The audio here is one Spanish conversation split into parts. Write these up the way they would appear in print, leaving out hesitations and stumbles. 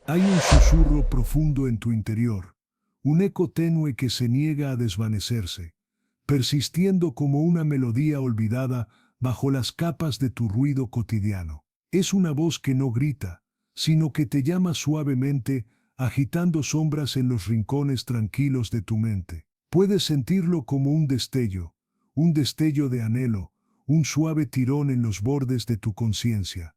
Hay un susurro profundo en tu interior, un eco tenue que se niega a desvanecerse, persistiendo como una melodía olvidada bajo las capas de tu ruido cotidiano. Es una voz que no grita, sino que te llama suavemente, agitando sombras en los rincones tranquilos de tu mente. Puedes sentirlo como un destello de anhelo, un suave tirón en los bordes de tu conciencia.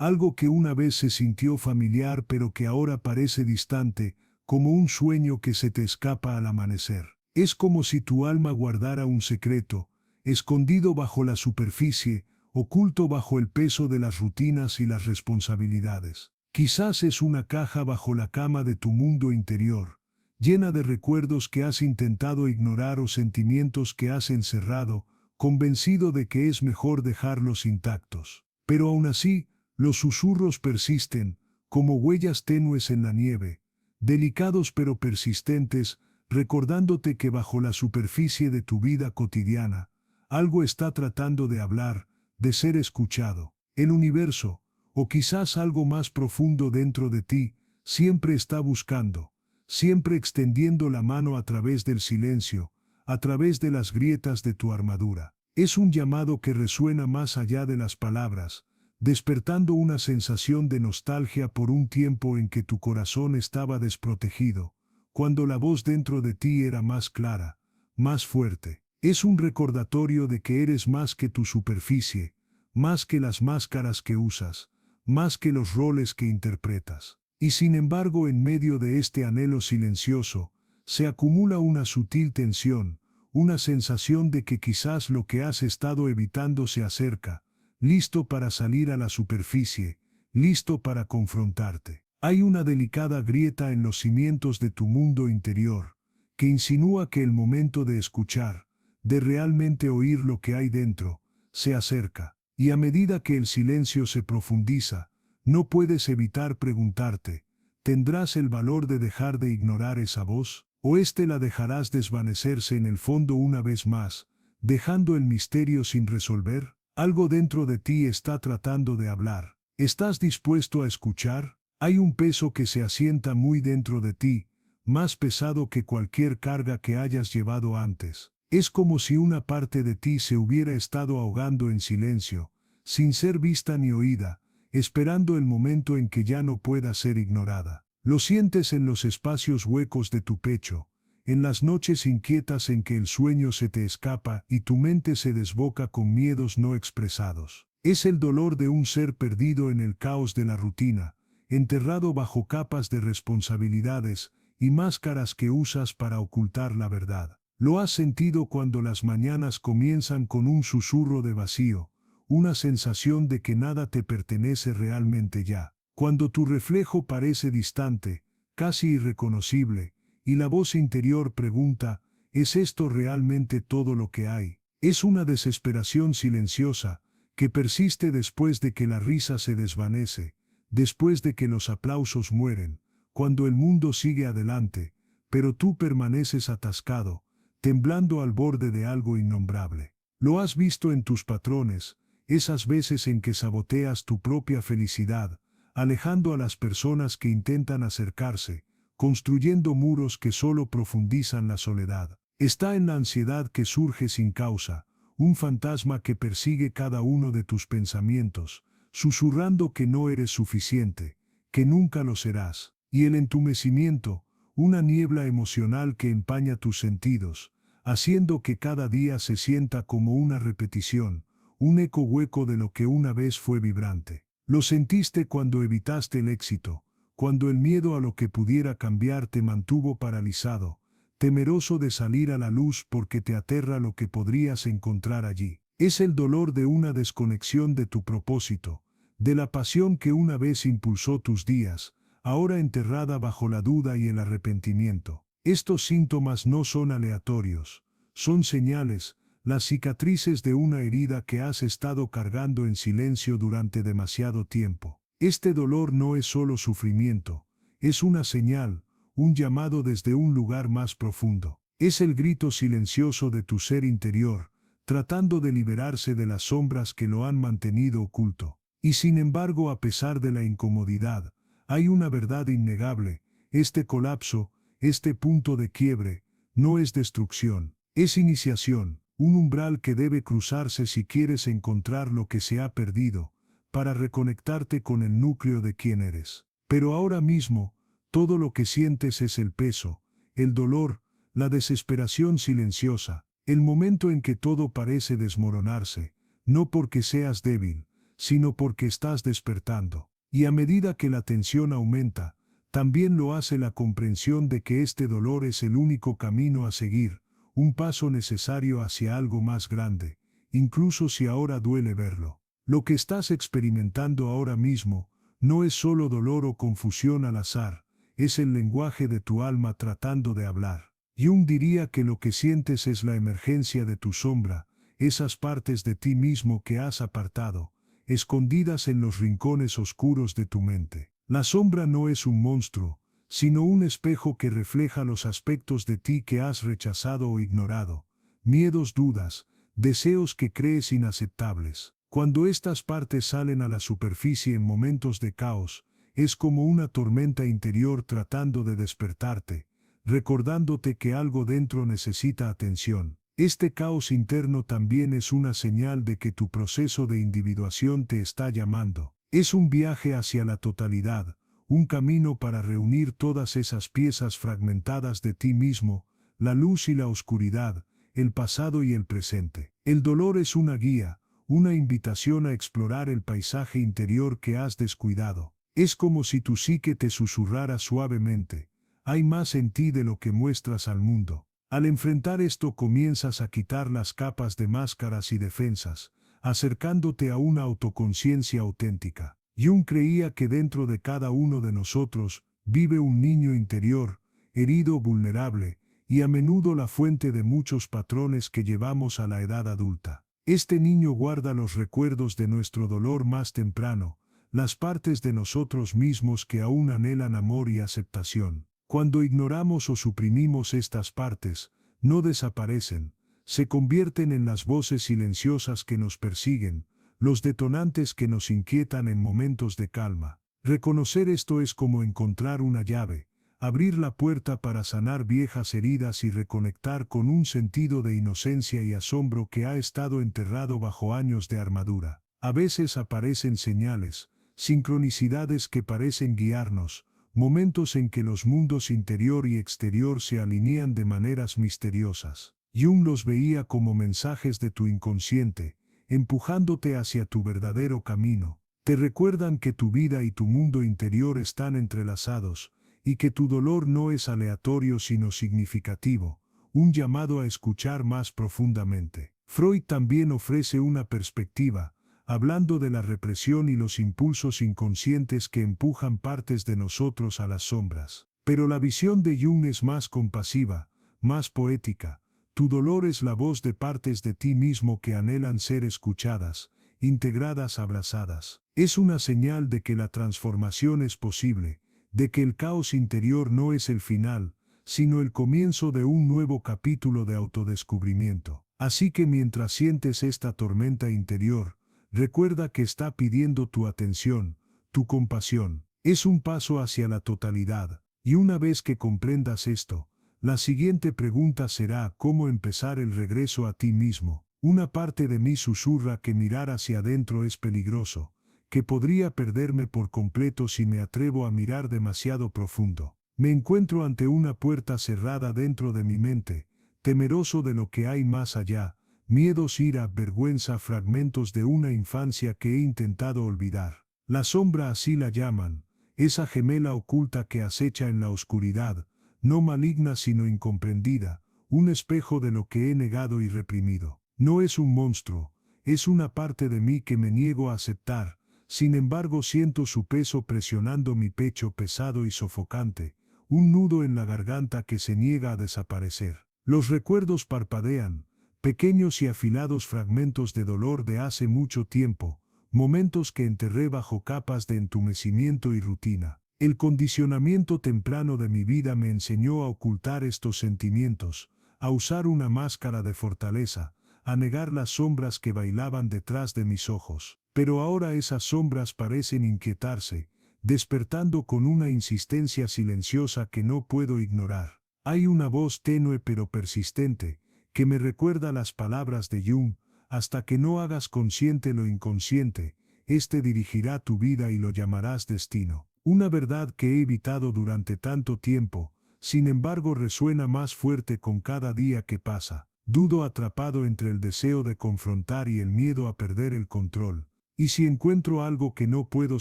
Algo que una vez se sintió familiar pero que ahora parece distante, como un sueño que se te escapa al amanecer. Es como si tu alma guardara un secreto, escondido bajo la superficie, oculto bajo el peso de las rutinas y las responsabilidades. Quizás es una caja bajo la cama de tu mundo interior, llena de recuerdos que has intentado ignorar o sentimientos que has encerrado, convencido de que es mejor dejarlos intactos. Pero aún así, los susurros persisten, como huellas tenues en la nieve, delicados pero persistentes, recordándote que bajo la superficie de tu vida cotidiana, algo está tratando de hablar, de ser escuchado. El universo, o quizás algo más profundo dentro de ti, siempre está buscando, siempre extendiendo la mano a través del silencio, a través de las grietas de tu armadura. Es un llamado que resuena más allá de las palabras, despertando una sensación de nostalgia por un tiempo en que tu corazón estaba desprotegido, cuando la voz dentro de ti era más clara, más fuerte. Es un recordatorio de que eres más que tu superficie, más que las máscaras que usas, más que los roles que interpretas. Y sin embargo, en medio de este anhelo silencioso, se acumula una sutil tensión, una sensación de que quizás lo que has estado evitando se acerca, listo para salir a la superficie, listo para confrontarte. Hay una delicada grieta en los cimientos de tu mundo interior, que insinúa que el momento de escuchar, de realmente oír lo que hay dentro, se acerca. Y a medida que el silencio se profundiza, no puedes evitar preguntarte, ¿tendrás el valor de dejar de ignorar esa voz? ¿O la dejarás desvanecerse en el fondo una vez más, dejando el misterio sin resolver? Algo dentro de ti está tratando de hablar. ¿Estás dispuesto a escuchar? Hay un peso que se asienta muy dentro de ti, más pesado que cualquier carga que hayas llevado antes. Es como si una parte de ti se hubiera estado ahogando en silencio, sin ser vista ni oída, esperando el momento en que ya no pueda ser ignorada. Lo sientes en los espacios huecos de tu pecho, en las noches inquietas en que el sueño se te escapa y tu mente se desboca con miedos no expresados. Es el dolor de un ser perdido en el caos de la rutina, enterrado bajo capas de responsabilidades y máscaras que usas para ocultar la verdad. Lo has sentido cuando las mañanas comienzan con un susurro de vacío, una sensación de que nada te pertenece realmente ya. Cuando tu reflejo parece distante, casi irreconocible, y la voz interior pregunta, ¿es esto realmente todo lo que hay? Es una desesperación silenciosa, que persiste después de que la risa se desvanece, después de que los aplausos mueren, cuando el mundo sigue adelante, pero tú permaneces atascado, temblando al borde de algo innombrable. Lo has visto en tus patrones, esas veces en que saboteas tu propia felicidad, alejando a las personas que intentan acercarse, construyendo muros que solo profundizan la soledad. Está en la ansiedad que surge sin causa, un fantasma que persigue cada uno de tus pensamientos, susurrando que no eres suficiente, que nunca lo serás. Y el entumecimiento, una niebla emocional que empaña tus sentidos, haciendo que cada día se sienta como una repetición, un eco hueco de lo que una vez fue vibrante. Lo sentiste cuando evitaste el éxito, cuando el miedo a lo que pudiera cambiar te mantuvo paralizado, temeroso de salir a la luz porque te aterra lo que podrías encontrar allí. Es el dolor de una desconexión de tu propósito, de la pasión que una vez impulsó tus días, ahora enterrada bajo la duda y el arrepentimiento. Estos síntomas no son aleatorios, son señales, las cicatrices de una herida que has estado cargando en silencio durante demasiado tiempo. Este dolor no es solo sufrimiento, es una señal, un llamado desde un lugar más profundo. Es el grito silencioso de tu ser interior, tratando de liberarse de las sombras que lo han mantenido oculto. Y sin embargo, a pesar de la incomodidad, Hay una verdad innegable: este colapso, este punto de quiebre, no es destrucción, es iniciación, un umbral que debe cruzarse si quieres encontrar lo que se ha perdido, para reconectarte con el núcleo de quién eres. Pero ahora mismo, todo lo que sientes es el peso, el dolor, la desesperación silenciosa, el momento en que todo parece desmoronarse, no porque seas débil, sino porque estás despertando. Y a medida que la tensión aumenta, también lo hace la comprensión de que este dolor es el único camino a seguir, un paso necesario hacia algo más grande, incluso si ahora duele verlo. Lo que estás experimentando ahora mismo no es solo dolor o confusión al azar, es el lenguaje de tu alma tratando de hablar. Jung diría que lo que sientes es la emergencia de tu sombra, esas partes de ti mismo que has apartado, escondidas en los rincones oscuros de tu mente. La sombra no es un monstruo, sino un espejo que refleja los aspectos de ti que has rechazado o ignorado, miedos, dudas, deseos que crees inaceptables. Cuando estas partes salen a la superficie en momentos de caos, es como una tormenta interior tratando de despertarte, recordándote que algo dentro necesita atención. Este caos interno también es una señal de que tu proceso de individuación te está llamando. Es un viaje hacia la totalidad, un camino para reunir todas esas piezas fragmentadas de ti mismo, la luz y la oscuridad, el pasado y el presente. El dolor es una guía, una invitación a explorar el paisaje interior que has descuidado. Es como si tu psique te susurrara suavemente: hay más en ti de lo que muestras al mundo. Al enfrentar esto comienzas a quitar las capas de máscaras y defensas, acercándote a una autoconciencia auténtica. Jung creía que dentro de cada uno de nosotros vive un niño interior, herido, vulnerable, y a menudo la fuente de muchos patrones que llevamos a la edad adulta. Este niño guarda los recuerdos de nuestro dolor más temprano, las partes de nosotros mismos que aún anhelan amor y aceptación. Cuando ignoramos o suprimimos estas partes, no desaparecen, se convierten en las voces silenciosas que nos persiguen, los detonantes que nos inquietan en momentos de calma. Reconocer esto es como encontrar una llave, abrir la puerta para sanar viejas heridas y reconectar con un sentido de inocencia y asombro que ha estado enterrado bajo años de armadura. A veces aparecen señales, sincronicidades que parecen guiarnos, momentos en que los mundos interior y exterior se alinean de maneras misteriosas. Jung los veía como mensajes de tu inconsciente, empujándote hacia tu verdadero camino. Te recuerdan que tu vida y tu mundo interior están entrelazados, y que tu dolor no es aleatorio sino significativo, un llamado a escuchar más profundamente. Freud también ofrece una perspectiva, hablando de la represión y los impulsos inconscientes que empujan partes de nosotros a las sombras. Pero la visión de Jung es más compasiva, más poética. Tu dolor es la voz de partes de ti mismo que anhelan ser escuchadas, integradas, abrazadas. Es una señal de que la transformación es posible, de que el caos interior no es el final, sino el comienzo de un nuevo capítulo de autodescubrimiento. Así que mientras sientes esta tormenta interior, recuerda que está pidiendo tu atención, tu compasión. Es un paso hacia la totalidad, y una vez que comprendas esto, la siguiente pregunta será: ¿cómo empezar el regreso a ti mismo? Una parte de mí susurra que mirar hacia adentro es peligroso, que podría perderme por completo si me atrevo a mirar demasiado profundo. Me encuentro ante una puerta cerrada dentro de mi mente, temeroso de lo que hay más allá, miedos, ira, vergüenza, fragmentos de una infancia que he intentado olvidar. La sombra, así la llaman, esa gemela oculta que acecha en la oscuridad, no maligna sino incomprendida, un espejo de lo que he negado y reprimido. No es un monstruo, es una parte de mí que me niego a aceptar. Sin embargo, siento su peso presionando mi pecho pesado y sofocante, un nudo en la garganta que se niega a desaparecer. Los recuerdos parpadean, pequeños y afilados fragmentos de dolor de hace mucho tiempo, momentos que enterré bajo capas de entumecimiento y rutina. El condicionamiento temprano de mi vida me enseñó a ocultar estos sentimientos, a usar una máscara de fortaleza, a negar las sombras que bailaban detrás de mis ojos. Pero ahora esas sombras parecen inquietarse, despertando con una insistencia silenciosa que no puedo ignorar. Hay una voz tenue pero persistente, que me recuerda las palabras de Jung: hasta que no hagas consciente lo inconsciente, este dirigirá tu vida y lo llamarás destino. Una verdad que he evitado durante tanto tiempo, sin embargo resuena más fuerte con cada día que pasa. Dudo atrapado entre el deseo de confrontar y el miedo a perder el control. ¿Y si encuentro algo que no puedo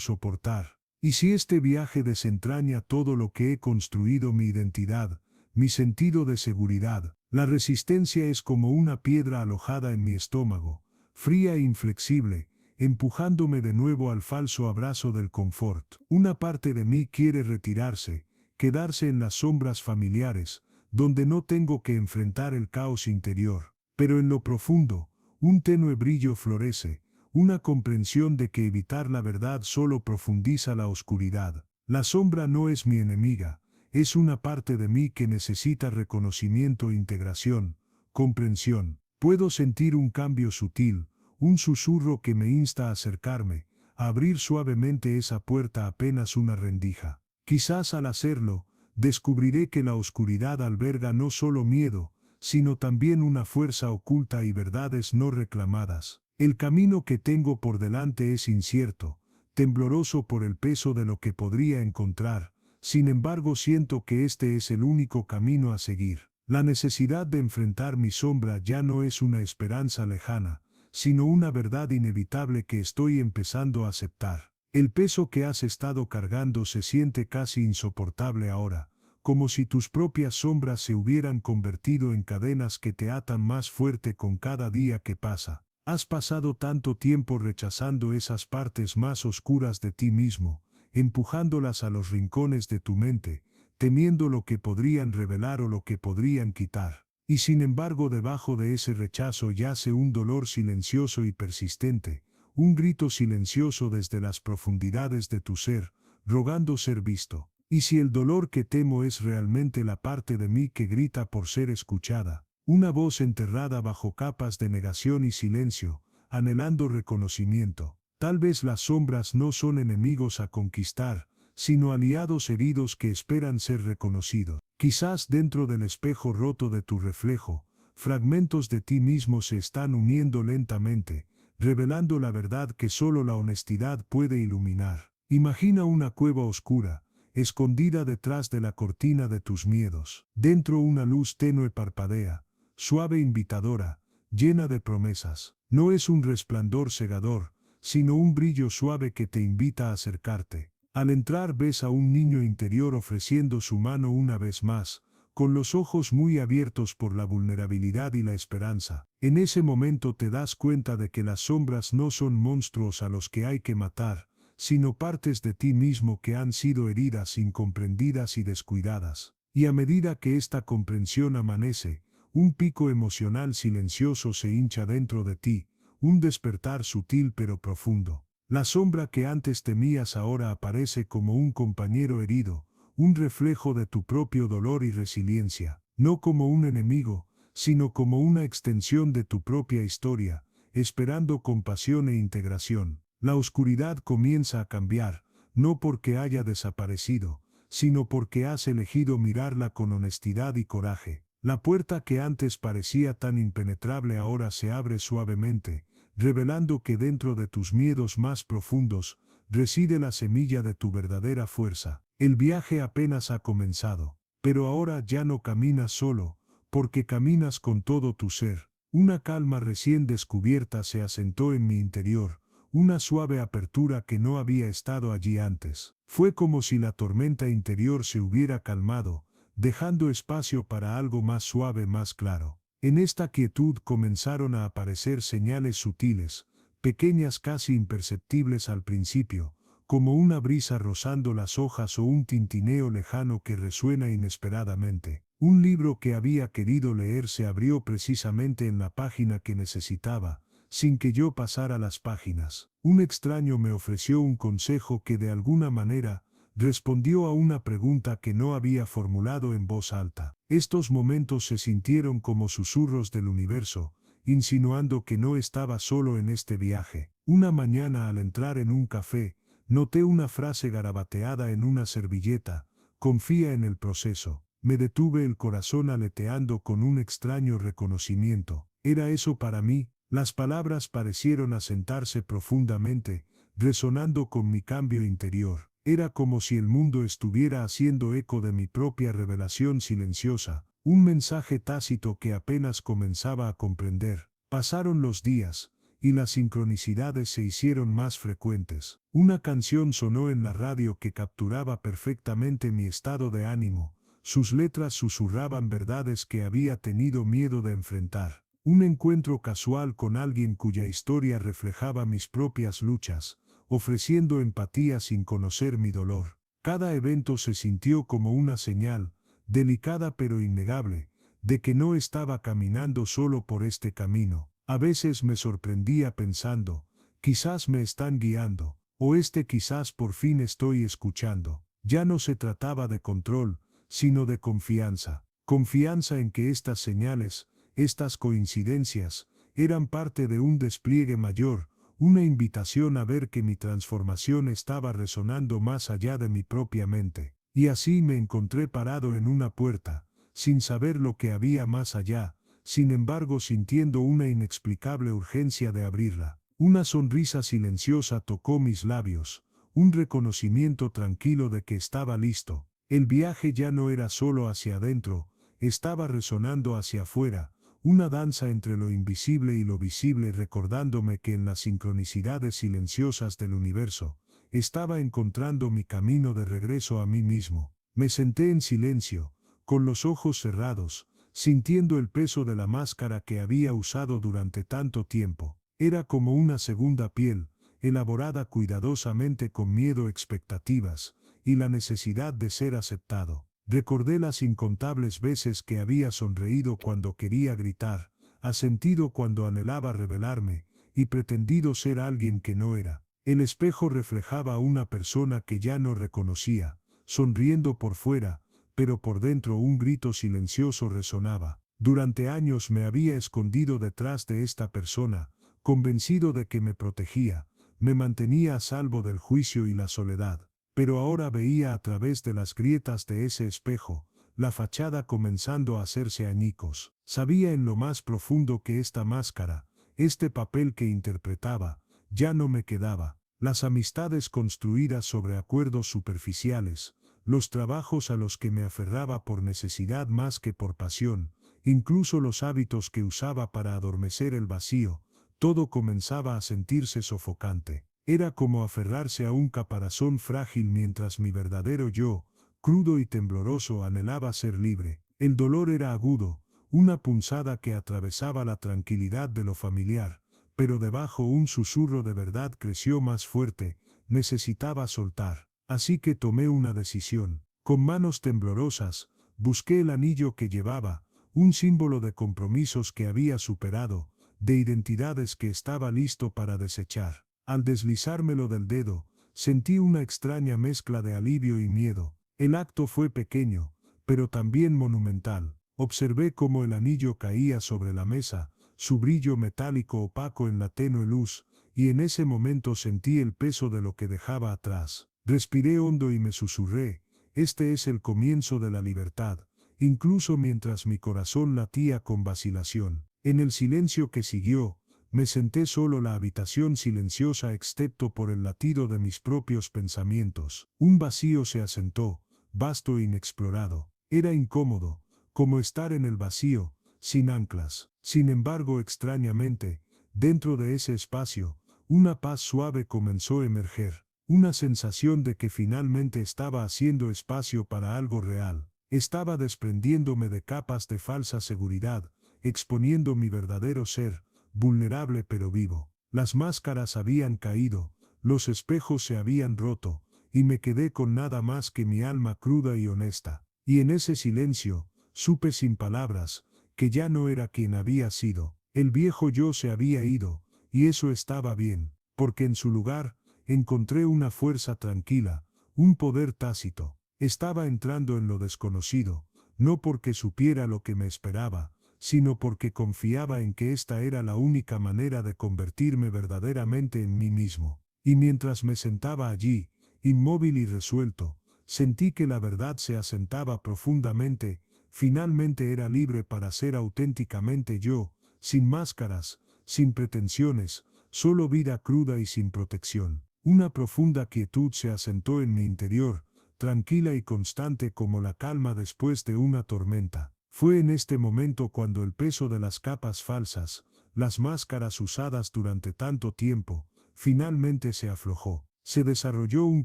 soportar? ¿Y si este viaje desentraña todo lo que he construido, mi identidad, mi sentido de seguridad? La resistencia es como una piedra alojada en mi estómago, fría e inflexible, empujándome de nuevo al falso abrazo del confort. Una parte de mí quiere retirarse, quedarse en las sombras familiares, donde no tengo que enfrentar el caos interior. Pero en lo profundo, un tenue brillo florece, una comprensión de que evitar la verdad solo profundiza la oscuridad. La sombra no es mi enemiga, es una parte de mí que necesita reconocimiento, integración, comprensión. Puedo sentir un cambio sutil, un susurro que me insta a acercarme, a abrir suavemente esa puerta apenas una rendija. Quizás al hacerlo, descubriré que la oscuridad alberga no solo miedo, sino también una fuerza oculta y verdades no reclamadas. El camino que tengo por delante es incierto, tembloroso por el peso de lo que podría encontrar, sin embargo siento que este es el único camino a seguir. La necesidad de enfrentar mi sombra ya no es una esperanza lejana, sino una verdad inevitable que estoy empezando a aceptar. El peso que has estado cargando se siente casi insoportable ahora, como si tus propias sombras se hubieran convertido en cadenas que te atan más fuerte con cada día que pasa. Has pasado tanto tiempo rechazando esas partes más oscuras de ti mismo, empujándolas a los rincones de tu mente, temiendo lo que podrían revelar o lo que podrían quitar. Y sin embargo, debajo de ese rechazo yace un dolor silencioso y persistente, un grito silencioso desde las profundidades de tu ser, rogando ser visto. Y si el dolor que temo es realmente la parte de mí que grita por ser escuchada, una voz enterrada bajo capas de negación y silencio, anhelando reconocimiento, tal vez las sombras no son enemigos a conquistar, sino aliados heridos que esperan ser reconocidos. Quizás dentro del espejo roto de tu reflejo, fragmentos de ti mismo se están uniendo lentamente, revelando la verdad que solo la honestidad puede iluminar. Imagina una cueva oscura, escondida detrás de la cortina de tus miedos. Dentro una luz tenue parpadea, suave, invitadora, llena de promesas. No es un resplandor cegador, sino un brillo suave que te invita a acercarte. Al entrar ves a un niño interior ofreciendo su mano una vez más, con los ojos muy abiertos por la vulnerabilidad y la esperanza. En ese momento te das cuenta de que las sombras no son monstruos a los que hay que matar, sino partes de ti mismo que han sido heridas, incomprendidas y descuidadas. Y a medida que esta comprensión amanece, un pico emocional silencioso se hincha dentro de ti, un despertar sutil pero profundo. La sombra que antes temías ahora aparece como un compañero herido, un reflejo de tu propio dolor y resiliencia, no como un enemigo, sino como una extensión de tu propia historia, esperando compasión e integración. La oscuridad comienza a cambiar, no porque haya desaparecido, sino porque has elegido mirarla con honestidad y coraje. La puerta que antes parecía tan impenetrable ahora se abre suavemente, revelando que dentro de tus miedos más profundos reside la semilla de tu verdadera fuerza. El viaje apenas ha comenzado, pero ahora ya no caminas solo, porque caminas con todo tu ser. Una calma recién descubierta se asentó en mi interior, una suave apertura que no había estado allí antes. Fue como si la tormenta interior se hubiera calmado, dejando espacio para algo más suave, más claro. En esta quietud comenzaron a aparecer señales sutiles, pequeñas, casi imperceptibles al principio, como una brisa rozando las hojas o un tintineo lejano que resuena inesperadamente. Un libro que había querido leer se abrió precisamente en la página que necesitaba, sin que yo pasara las páginas. Un extraño me ofreció un consejo que de alguna manera respondió a una pregunta que no había formulado en voz alta. Estos momentos se sintieron como susurros del universo, insinuando que no estaba solo en este viaje. Una mañana al entrar en un café, Noté una frase garabateada en una servilleta: confía en el proceso. Me detuve, el corazón aleteando con un extraño reconocimiento. ¿Era eso para mí? Las palabras parecieron asentarse profundamente, resonando con mi cambio interior. Era como si el mundo estuviera haciendo eco de mi propia revelación silenciosa, un mensaje tácito que apenas comenzaba a comprender. Pasaron los días, y las sincronicidades se hicieron más frecuentes. Una canción sonó en la radio que capturaba perfectamente mi estado de ánimo. Sus letras susurraban verdades que había tenido miedo de enfrentar. Un encuentro casual con alguien cuya historia reflejaba mis propias luchas, ofreciendo empatía sin conocer mi dolor. Cada evento se sintió como una señal, delicada pero innegable, de que no estaba caminando solo por este camino. A veces me sorprendía pensando: quizás me están guiando, o quizás por fin estoy escuchando. Ya no se trataba de control, sino de confianza. Confianza en que estas señales, estas coincidencias, eran parte de un despliegue mayor, una invitación a ver que mi transformación estaba resonando más allá de mi propia mente. Y así me encontré parado en una puerta, sin saber lo que había más allá, sin embargo sintiendo una inexplicable urgencia de abrirla. Una sonrisa silenciosa tocó mis labios, un reconocimiento tranquilo de que estaba listo. El viaje ya no era solo hacia adentro, estaba resonando hacia afuera, una danza entre lo invisible y lo visible, recordándome que en las sincronicidades silenciosas del universo, estaba encontrando mi camino de regreso a mí mismo. Me senté en silencio, con los ojos cerrados, sintiendo el peso de la máscara que había usado durante tanto tiempo. Era como una segunda piel, elaborada cuidadosamente con miedo, expectativas, y la necesidad de ser aceptado. Recordé las incontables veces que había sonreído cuando quería gritar, asentido cuando anhelaba revelarme, y pretendido ser alguien que no era. El espejo reflejaba a una persona que ya no reconocía, sonriendo por fuera, pero por dentro un grito silencioso resonaba. Durante años me había escondido detrás de esta persona, convencido de que me protegía, me mantenía a salvo del juicio y la soledad. Pero ahora veía a través de las grietas de ese espejo, la fachada comenzando a hacerse añicos. Sabía en lo más profundo que esta máscara, este papel que interpretaba, ya no me quedaba. Las amistades construidas sobre acuerdos superficiales, los trabajos a los que me aferraba por necesidad más que por pasión, incluso los hábitos que usaba para adormecer el vacío, todo comenzaba a sentirse sofocante. Era como aferrarse a un caparazón frágil mientras mi verdadero yo, crudo y tembloroso, anhelaba ser libre. El dolor era agudo, una punzada que atravesaba la tranquilidad de lo familiar, pero debajo un susurro de verdad creció más fuerte. Necesitaba soltar. Así que tomé una decisión. Con manos temblorosas, busqué el anillo que llevaba, un símbolo de compromisos que había superado, de identidades que estaba listo para desechar. Al deslizármelo del dedo, sentí una extraña mezcla de alivio y miedo. El acto fue pequeño, pero también monumental. Observé cómo el anillo caía sobre la mesa, su brillo metálico opaco en la tenue luz, y en ese momento sentí el peso de lo que dejaba atrás. Respiré hondo y me susurré: este es el comienzo de la libertad, incluso mientras mi corazón latía con vacilación. En el silencio que siguió, me senté solo, la habitación silenciosa excepto por el latido de mis propios pensamientos. Un vacío se asentó, vasto e inexplorado. Era incómodo, como estar en el vacío, sin anclas. Sin embargo, extrañamente, dentro de ese espacio, una paz suave comenzó a emerger, una sensación de que finalmente estaba haciendo espacio para algo real. Estaba desprendiéndome de capas de falsa seguridad, exponiendo mi verdadero ser, vulnerable pero vivo. Las máscaras habían caído, los espejos se habían roto, y me quedé con nada más que mi alma cruda y honesta. Y en ese silencio, supe sin palabras, que ya no era quien había sido. El viejo yo se había ido, y eso estaba bien, porque en su lugar, encontré una fuerza tranquila, un poder tácito. Estaba entrando en lo desconocido, no porque supiera lo que me esperaba, sino porque confiaba en que esta era la única manera de convertirme verdaderamente en mí mismo. Y mientras me sentaba allí, inmóvil y resuelto, sentí que la verdad se asentaba profundamente, finalmente era libre para ser auténticamente yo, sin máscaras, sin pretensiones, solo vida cruda y sin protección. Una profunda quietud se asentó en mi interior, tranquila y constante como la calma después de una tormenta. Fue en este momento cuando el peso de las capas falsas, las máscaras usadas durante tanto tiempo, finalmente se aflojó. Se desarrolló un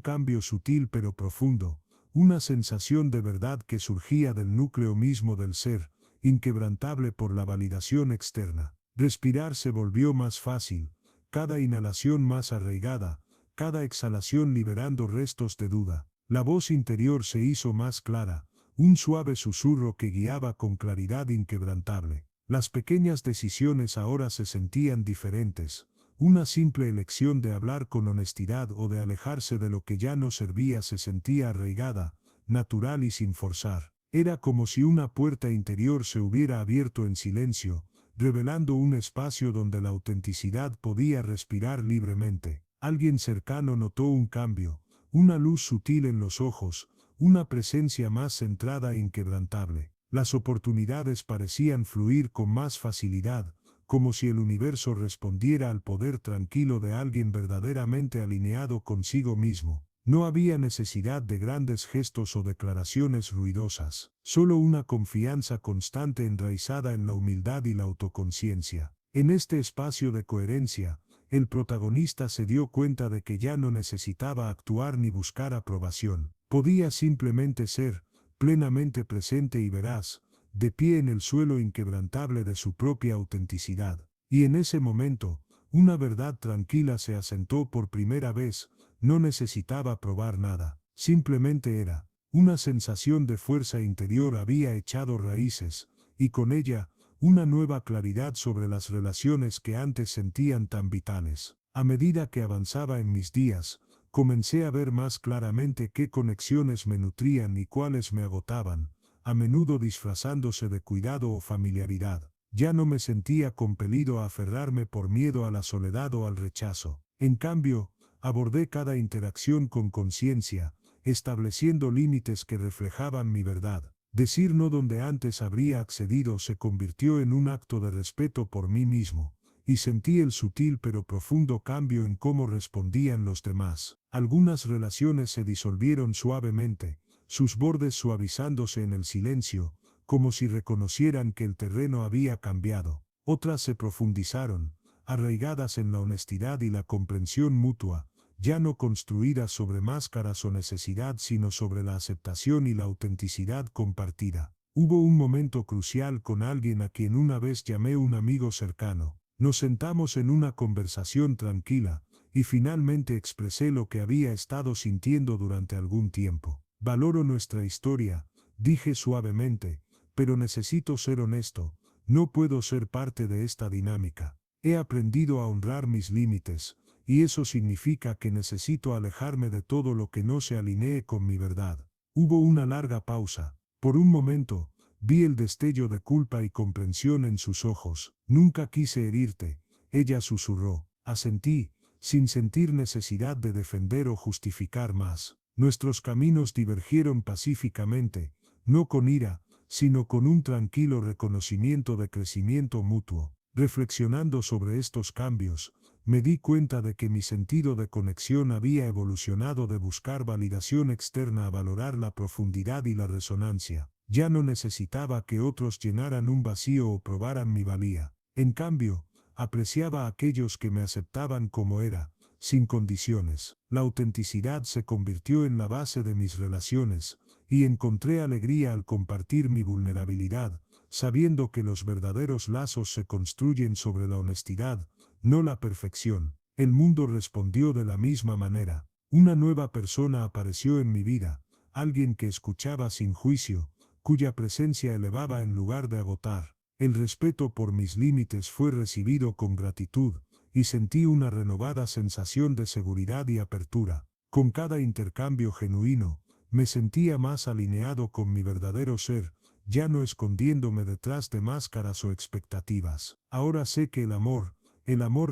cambio sutil pero profundo, una sensación de verdad que surgía del núcleo mismo del ser, inquebrantable por la validación externa. Respirar se volvió más fácil, cada inhalación más arraigada, cada exhalación liberando restos de duda. La voz interior se hizo más clara, un suave susurro que guiaba con claridad inquebrantable. Las pequeñas decisiones ahora se sentían diferentes. Una simple elección de hablar con honestidad o de alejarse de lo que ya no servía se sentía arraigada, natural y sin forzar. Era como si una puerta interior se hubiera abierto en silencio, revelando un espacio donde la autenticidad podía respirar libremente. Alguien cercano notó un cambio, una luz sutil en los ojos, una presencia más centrada e inquebrantable. Las oportunidades parecían fluir con más facilidad, como si el universo respondiera al poder tranquilo de alguien verdaderamente alineado consigo mismo. No había necesidad de grandes gestos o declaraciones ruidosas, solo una confianza constante enraizada en la humildad y la autoconciencia. En este espacio de coherencia, el protagonista se dio cuenta de que ya no necesitaba actuar ni buscar aprobación. Podía simplemente ser, plenamente presente y veraz, de pie en el suelo inquebrantable de su propia autenticidad. Y en ese momento, una verdad tranquila se asentó por primera vez. No necesitaba probar nada, simplemente era. Una sensación de fuerza interior había echado raíces, y con ella, una nueva claridad sobre las relaciones que antes sentían tan vitales. A medida que avanzaba en mis días, comencé a ver más claramente qué conexiones me nutrían y cuáles me agotaban, a menudo disfrazándose de cuidado o familiaridad. Ya no me sentía compelido a aferrarme por miedo a la soledad o al rechazo. En cambio, abordé cada interacción con conciencia, estableciendo límites que reflejaban mi verdad. Decir no donde antes habría accedido se convirtió en un acto de respeto por mí mismo, y sentí el sutil pero profundo cambio en cómo respondían los demás. Algunas relaciones se disolvieron suavemente, sus bordes suavizándose en el silencio, como si reconocieran que el terreno había cambiado. Otras se profundizaron, arraigadas en la honestidad y la comprensión mutua, ya no construidas sobre máscaras o necesidad sino sobre la aceptación y la autenticidad compartida. Hubo un momento crucial con alguien a quien una vez llamé un amigo cercano. Nos sentamos en una conversación tranquila, y finalmente expresé lo que había estado sintiendo durante algún tiempo. Valoro nuestra historia, dije suavemente, pero necesito ser honesto, no puedo ser parte de esta dinámica. He aprendido a honrar mis límites, y eso significa que necesito alejarme de todo lo que no se alinee con mi verdad. Hubo una larga pausa. Por un momento, vi el destello de culpa y comprensión en sus ojos. Nunca quise herirte, ella susurró. Asentí, sin sentir necesidad de defender o justificar más. Nuestros caminos divergieron pacíficamente, no con ira, sino con un tranquilo reconocimiento de crecimiento mutuo. Reflexionando sobre estos cambios, me di cuenta de que mi sentido de conexión había evolucionado de buscar validación externa a valorar la profundidad y la resonancia. Ya no necesitaba que otros llenaran un vacío o probaran mi valía. En cambio, apreciaba a aquellos que me aceptaban como era, sin condiciones. La autenticidad se convirtió en la base de mis relaciones, y encontré alegría al compartir mi vulnerabilidad, sabiendo que los verdaderos lazos se construyen sobre la honestidad, no la perfección. El mundo respondió de la misma manera. Una nueva persona apareció en mi vida, alguien que escuchaba sin juicio, cuya presencia elevaba en lugar de agotar. El respeto por mis límites fue recibido con gratitud, y sentí una renovada sensación de seguridad y apertura. Con cada intercambio genuino, me sentía más alineado con mi verdadero ser, ya no escondiéndome detrás de máscaras o expectativas. Ahora sé que el amor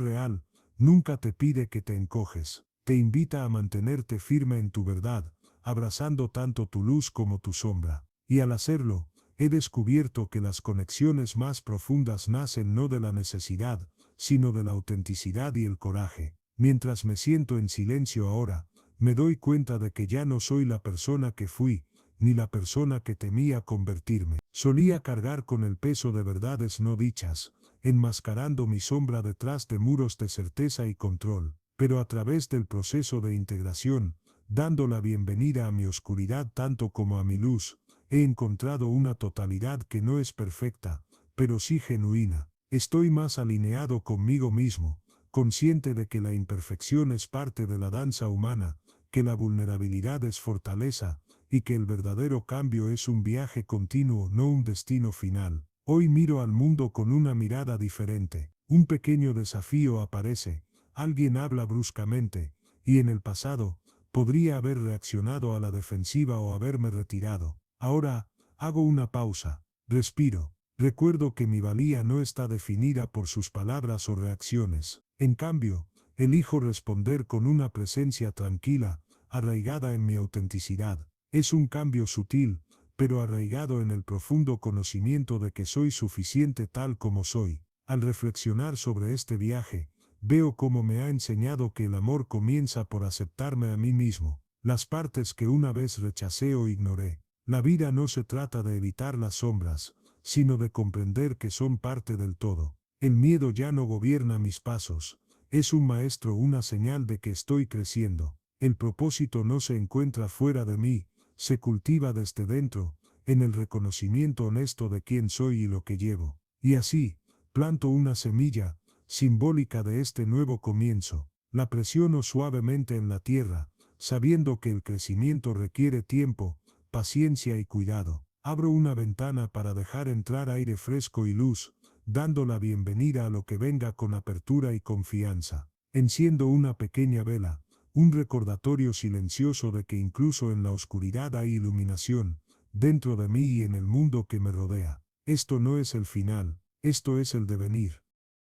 real, nunca te pide que te encoges. te invita a mantenerte firme en tu verdad, abrazando tanto tu luz como tu sombra. Y al hacerlo, he descubierto que las conexiones más profundas nacen no de la necesidad, sino de la autenticidad y el coraje. Mientras me siento en silencio ahora, me doy cuenta de que ya no soy la persona que fui, ni la persona que temía convertirme. Solía cargar con el peso de verdades no dichas, enmascarando mi sombra detrás de muros de certeza y control, pero a través del proceso de integración, dando la bienvenida a mi oscuridad tanto como a mi luz, he encontrado una totalidad que no es perfecta, pero sí genuina. Estoy más alineado conmigo mismo, consciente de que la imperfección es parte de la danza humana, que la vulnerabilidad es fortaleza, y que el verdadero cambio es un viaje continuo, no un destino final. Hoy miro al mundo con una mirada diferente. Un pequeño desafío aparece, alguien habla bruscamente, y en el pasado, podría haber reaccionado a la defensiva o haberme retirado. Ahora, hago una pausa, respiro, recuerdo que mi valía no está definida por sus palabras o reacciones. En cambio, elijo responder con una presencia tranquila, arraigada en mi autenticidad. Es un cambio sutil, pero arraigado en el profundo conocimiento de que soy suficiente tal como soy. Al reflexionar sobre este viaje, veo cómo me ha enseñado que el amor comienza por aceptarme a mí mismo, las partes que una vez rechacé o ignoré. La vida no se trata de evitar las sombras, sino de comprender que son parte del todo. El miedo ya no gobierna mis pasos, es un maestro, una señal de que estoy creciendo. El propósito no se encuentra fuera de mí, se cultiva desde dentro, en el reconocimiento honesto de quién soy y lo que llevo. Y así, planto una semilla, simbólica de este nuevo comienzo. La presiono suavemente en la tierra, sabiendo que el crecimiento requiere tiempo, paciencia y cuidado. Abro una ventana para dejar entrar aire fresco y luz, dando la bienvenida a lo que venga con apertura y confianza. Enciendo una pequeña vela, un recordatorio silencioso de que incluso en la oscuridad hay iluminación, dentro de mí y en el mundo que me rodea. Esto no es el final, esto es el devenir.